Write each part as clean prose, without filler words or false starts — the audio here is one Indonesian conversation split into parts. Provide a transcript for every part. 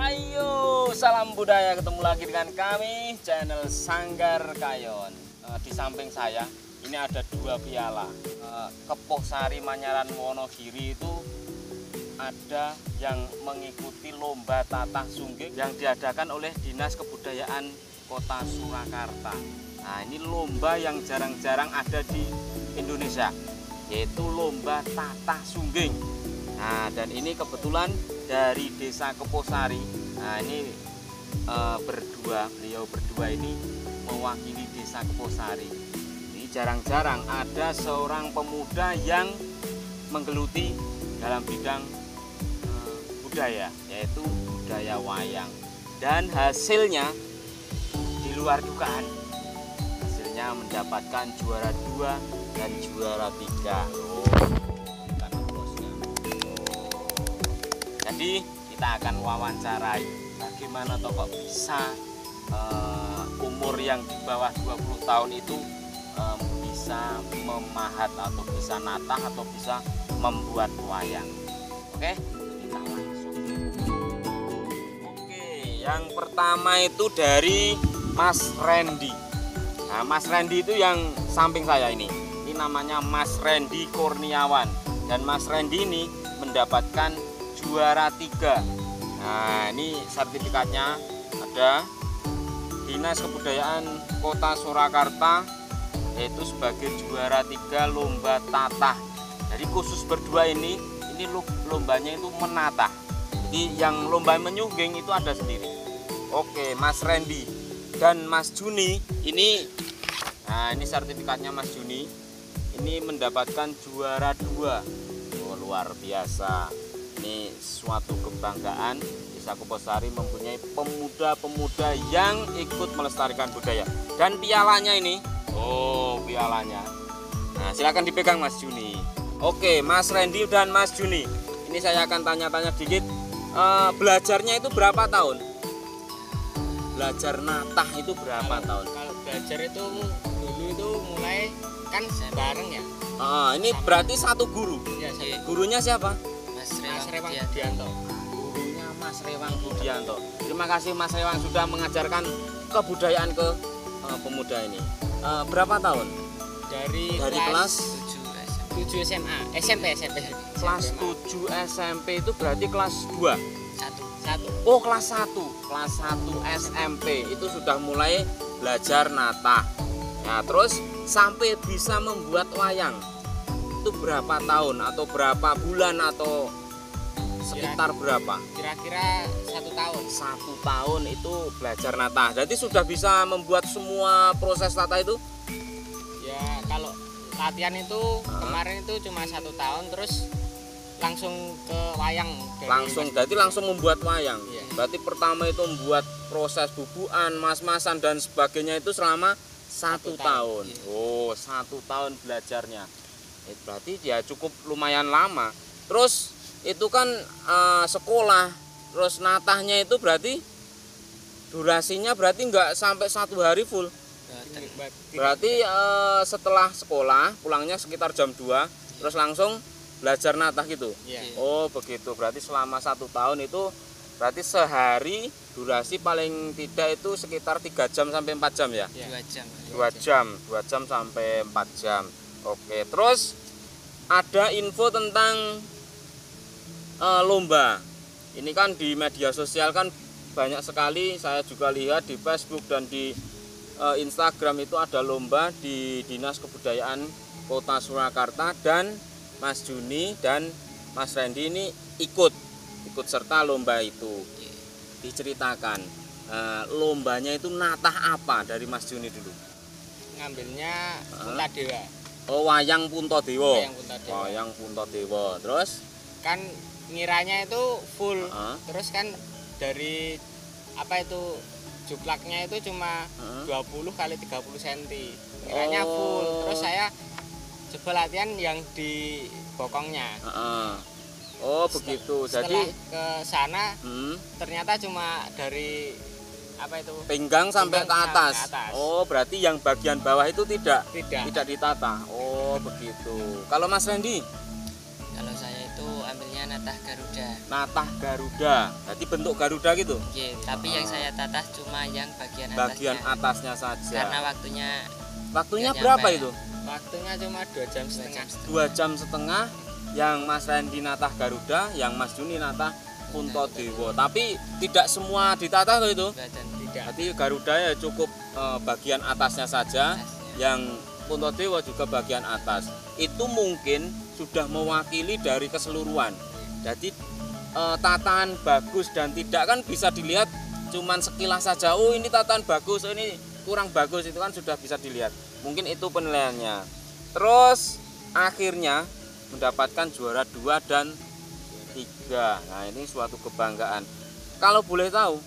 Ayo, salam budaya, ketemu lagi dengan kami channel Sanggar Kayon. Di samping saya ini ada dua piala. Kepoh Sari Manyaran Wonogiri itu ada yang mengikuti lomba tatah sungging yang diadakan oleh Dinas Kebudayaan Kota Surakarta. Nah, ini lomba yang jarang-jarang ada di Indonesia, yaitu lomba tatah sungging. Nah, dan ini kebetulan dari Desa Kepoh Sari. Nah, ini beliau berdua ini mewakili Desa Kepoh Sari. Ini jarang-jarang ada seorang pemuda yang menggeluti dalam bidang budaya, yaitu budaya wayang. Dan hasilnya di luar dugaan. Hasilnya mendapatkan juara 2 dan juara 3. Jadi kita akan wawancarai bagaimana toh kok bisa umur yang di bawah 20 tahun itu bisa memahat atau bisa natah atau bisa membuat wayang. Oke, kita langsung. Oke, yang pertama itu dari Mas Randy. Nah, Mas Randy itu yang samping saya ini. Ini namanya Mas Randy Kurniawan. Dan Mas Randy ini mendapatkan juara 3. Nah, ini sertifikatnya ada Dinas Kebudayaan Kota Surakarta, yaitu sebagai juara 3 lomba tatah. Jadi khusus berdua ini lombanya itu menatah. Jadi yang lomba menyungging itu ada sendiri. Oke, Mas Randy dan Mas Juni ini, nah ini sertifikatnya Mas Juni. Ini mendapatkan juara 2. Oh, luar biasa. Ini suatu kebanggaan Desa Kepoh Sari mempunyai pemuda-pemuda yang ikut melestarikan budaya. Dan pialanya ini, oh pialanya. Nah, silakan dipegang Mas Juni. Oke, Mas Randy dan Mas Juni, ini saya akan tanya-tanya dikit. Belajarnya itu berapa tahun? Belajar natah itu berapa tahun? Kalau belajar itu dulu itu mulai kan bareng ya. Ini berarti satu guru. Ya, gurunya siapa? Mas Rewang Budianto. Gurunya Mas Rewang Budianto. Terima kasih Mas Rewang sudah mengajarkan kebudayaan ke pemuda ini. Berapa tahun? Dari kelas 7 SMA, SMP. Kelas 7 SMP itu berarti kelas 2. Satu. Oh, kelas 1. Kelas 1 SMP itu sudah mulai belajar natah. Nah, terus sampai bisa membuat wayang. Itu berapa tahun atau berapa bulan atau sekitar berapa? Kira-kira 1 tahun. 1 tahun itu belajar natah. Jadi sudah bisa membuat semua proses natah itu? Ya, kalau latihan itu kemarin itu cuma 1 tahun, terus langsung ke wayang. Jadi langsung membuat wayang. Iya. Berarti pertama itu membuat proses bubuan, mas-masan dan sebagainya itu selama 1 tahun. Iya. Oh, 1 tahun belajarnya. Berarti ya cukup lumayan lama. Terus itu kan sekolah, terus natahnya itu berarti durasinya berarti nggak sampai 1 hari full. Berarti setelah sekolah pulangnya sekitar jam 2, terus langsung belajar natah gitu. Iya. Oh begitu, berarti selama 1 tahun itu berarti sehari durasi paling tidak itu sekitar 3 jam sampai 4 jam ya? 2 jam. 2 jam sampai 4 jam. Oke, terus ada info tentang lomba. Ini kan di media sosial kan banyak sekali, saya juga lihat di Facebook dan di Instagram itu ada lomba di Dinas Kebudayaan Kota Surakarta, dan Mas Juni dan Mas Randy ini ikut serta lomba itu. Diceritakan lombanya itu natah apa dari Mas Juni dulu? Ngambilnya Puntadewa. Oh, wayang Puntadewa. Wayang Puntadewa. Terus kan ngiranya itu full. Terus kan dari apa itu juplaknya itu cuma 20 kali 30 cm. Ngiranya full. Terus saya coba latihan yang di bokongnya. Oh, begitu. Setelah Jadi ke sana ternyata cuma dari apa itu pinggang sampai ke atas. Oh, berarti yang bagian bawah itu tidak ditata. Oh, begitu. Kalau Mas Randy? Kalau saya itu ambilnya Natah Garuda. Natah Garuda. Jadi bentuk Garuda gitu. Iya, tapi yang saya tatah cuma yang Bagian atasnya saja. Karena Waktunya nggak berapa nyampe. itu? Waktunya cuma 2 jam setengah. 2 jam setengah. Yang Mas Randy Natah Garuda, yang Mas Juni Natah Puntadewa. Tapi tidak semua ditata tuh itu. Tidak. Berarti Garuda ya cukup bagian atasnya saja. Yang Puntadewa juga bagian atas. Itu mungkin sudah mewakili dari keseluruhan. Jadi tatahan bagus dan tidak kan bisa dilihat cuman sekilas saja. Oh ini tatahan bagus, oh ini kurang bagus, itu kan sudah bisa dilihat. Mungkin itu penilaiannya. Terus akhirnya mendapatkan juara 2 dan 3. Nah ini suatu kebanggaan. Kalau boleh tahu,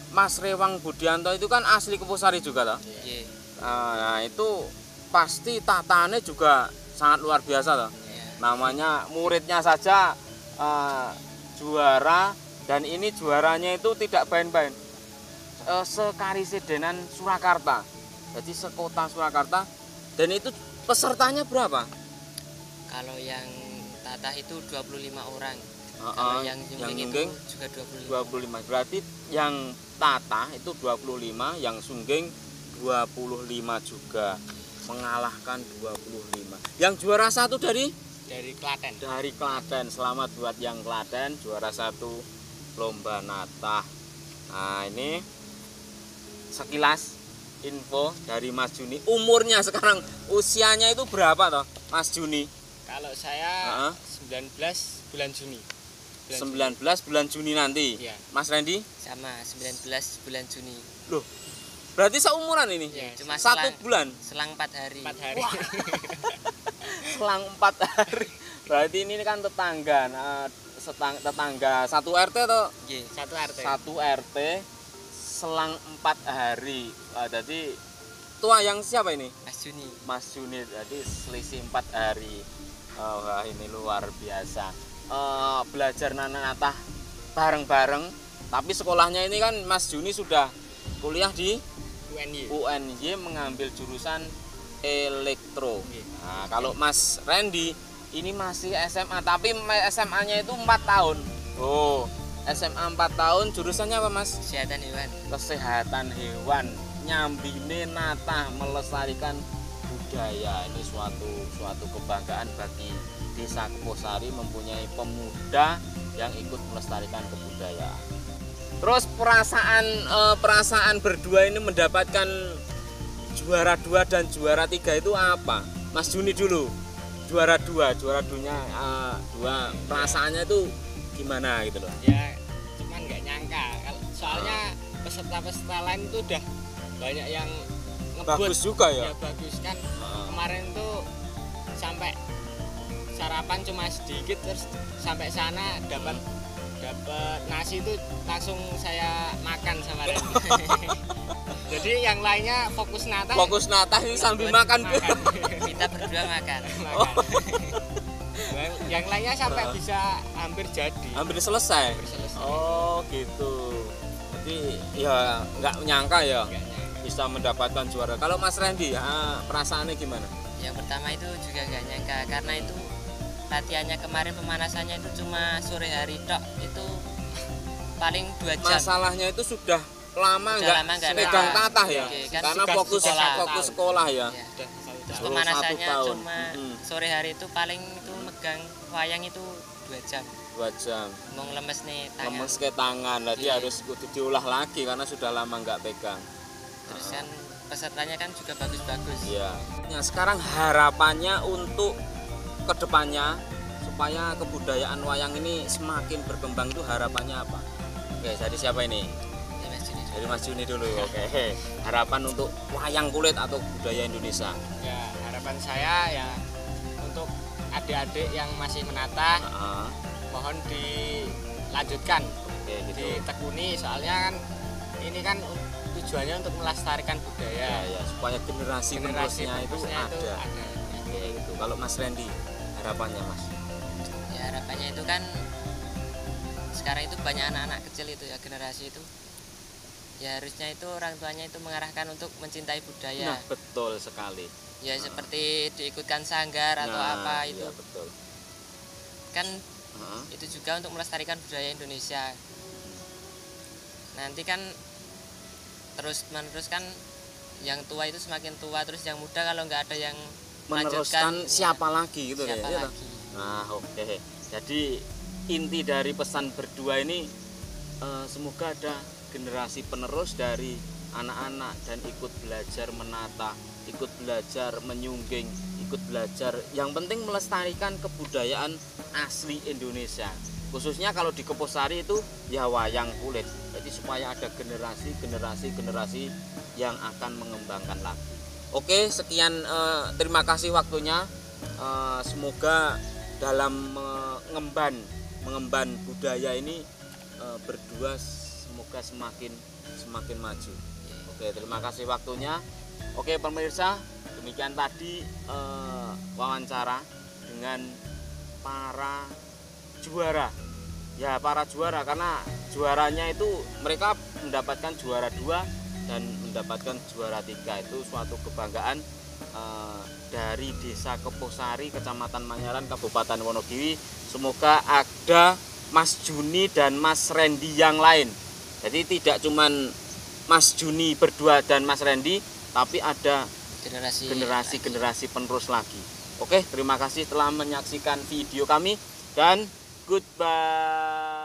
Mas Rewang Budianto itu kan asli Keposari juga toh? Iya. Nah itu pasti tataannya juga sangat luar biasa toh. Iya. Namanya muridnya saja juara, dan ini juaranya itu tidak main-main. Sekarisidenan Surakarta. Jadi sekota Surakarta. Dan itu pesertanya berapa? Kalau yang tatah itu 25 orang. Kalau yang sungging itu juga 25. Berarti yang tatah itu 25, yang sungging 25 juga, mengalahkan 25. Yang juara 1 dari Klaten. Dari Klaten. Selamat buat yang Klaten, juara 1 lomba natah. Nah, ini sekilas info dari Mas Juni. Umurnya sekarang, usianya itu berapa toh, Mas Juni? Kalau saya 19 bulan Juni. 19 bulan Juni nanti. Iya. Mas Randy? sama 19 bulan Juni. Loh, berarti seumuran ini? Iya, Cuma 1 bulan? Selang 4 hari. 4 hari. Selang 4 hari. Berarti ini kan tetangga. Nah, tetangga satu RT atau Iya. 1 RT. 1 RT selang 4 hari. Jadi tua yang siapa ini? Mas Juni. Mas Juni. Jadi selisih 4 hari. Wah, ini luar biasa. Belajar natah bareng-bareng. Tapi sekolahnya ini kan Mas Juni sudah kuliah di UNY mengambil jurusan elektro. Nah, kalau Mas Randy ini masih SMA, tapi SMA-nya itu 4 tahun. Oh, SMA 4 tahun, jurusannya apa Mas? Kesehatan hewan. Kesehatan hewan. Nyambine natah, melestarikan budaya. Ini suatu kebanggaan bagi Desa Keposari mempunyai pemuda yang ikut melestarikan kebudayaan. Terus perasaan berdua ini mendapatkan juara 2 dan juara 3 itu apa? Mas Juni dulu. Juara 2 perasaannya itu gimana gitu loh? Ya, cuman nggak nyangka. Soalnya peserta-peserta lain itu udah banyak yang ngebut. Bagus juga ya? Ya bagus kan. Kemarin tuh sampai sarapan cuma sedikit, terus sampai sana dapat nasi itu langsung saya makan sama Randy. Jadi yang lainnya fokus natah Ini sambil makan. Kita berdua makan. Yang lainnya sampai bisa hampir jadi. Hampir selesai. Oh gitu. Jadi ya nggak nyangka ya bisa mendapatkan juara. Kalau Mas Randy, perasaannya gimana? Yang pertama itu juga gak nyangka, karena itu latihannya kemarin, pemanasannya itu cuma sore hari tok, itu paling 2 jam. Masalahnya itu sudah lama Sudah nggak lama pegang tatah ya, Oke, kan karena fokus sekolah ya. Iya. Terus Baru pemanasannya 1 tahun. cuma sore hari itu paling itu megang wayang itu 2 jam. 2 jam. Mau lemes nih tangan. Lemes ke tangan, jadi Iya. harus kudu diolah lagi karena sudah lama nggak pegang. Terus kan pesertanya kan juga bagus-bagus. Iya. Nah, sekarang harapannya untuk kedepannya supaya kebudayaan wayang ini semakin berkembang itu harapannya apa? Oke, dari siapa ini? Ya, Mas Juni. Dari Mas Juni dulu. Oke. Harapan untuk wayang kulit atau budaya Indonesia. Ya, harapan saya ya untuk adik-adik yang masih menatah, mohon dilanjutkan, Oke, gitu. ditekuni, soalnya kan ini kan tujuannya untuk melestarikan budaya. Ya, supaya generasi penerusnya itu ada. Oke, gitu. Kalau Mas Randy, harapannya Mas? Ya harapannya itu kan sekarang itu banyak anak-anak kecil itu ya, generasi itu. Ya harusnya itu orang tuanya itu mengarahkan untuk mencintai budaya. Nah, betul sekali. Ya seperti diikutkan sanggar atau apa itu. Iya, betul. Kan itu juga untuk melestarikan budaya Indonesia. Nanti kan terus menerus kan yang tua itu semakin tua, terus yang muda kalau nggak ada yang meneruskan siapa lagi gitu siapa ya. lagi. Nah, oke. Jadi inti dari pesan berdua ini semoga ada generasi penerus dari anak-anak dan ikut belajar menata, ikut belajar menyungging, ikut belajar yang penting melestarikan kebudayaan asli Indonesia. Khususnya kalau di Keposari itu ya wayang kulit. Jadi supaya ada generasi yang akan mengembangkan lagi. Oke, sekian terima kasih waktunya. Semoga dalam mengemban budaya ini berdua semoga semakin maju. Oke, terima kasih waktunya. Oke pemirsa, demikian tadi wawancara dengan para juara. Ya para juara, karena juaranya itu mereka mendapatkan juara 2 dan mendapatkan juara 3. Itu suatu kebanggaan dari Desa Keposari, Kecamatan Manyaran, Kabupaten Wonogiri. Semoga ada Mas Juni dan Mas Randy yang lain. Jadi tidak cuman Mas Juni berdua dan Mas Randy, tapi ada generasi penerus lagi. Oke, terima kasih telah menyaksikan video kami dan goodbye.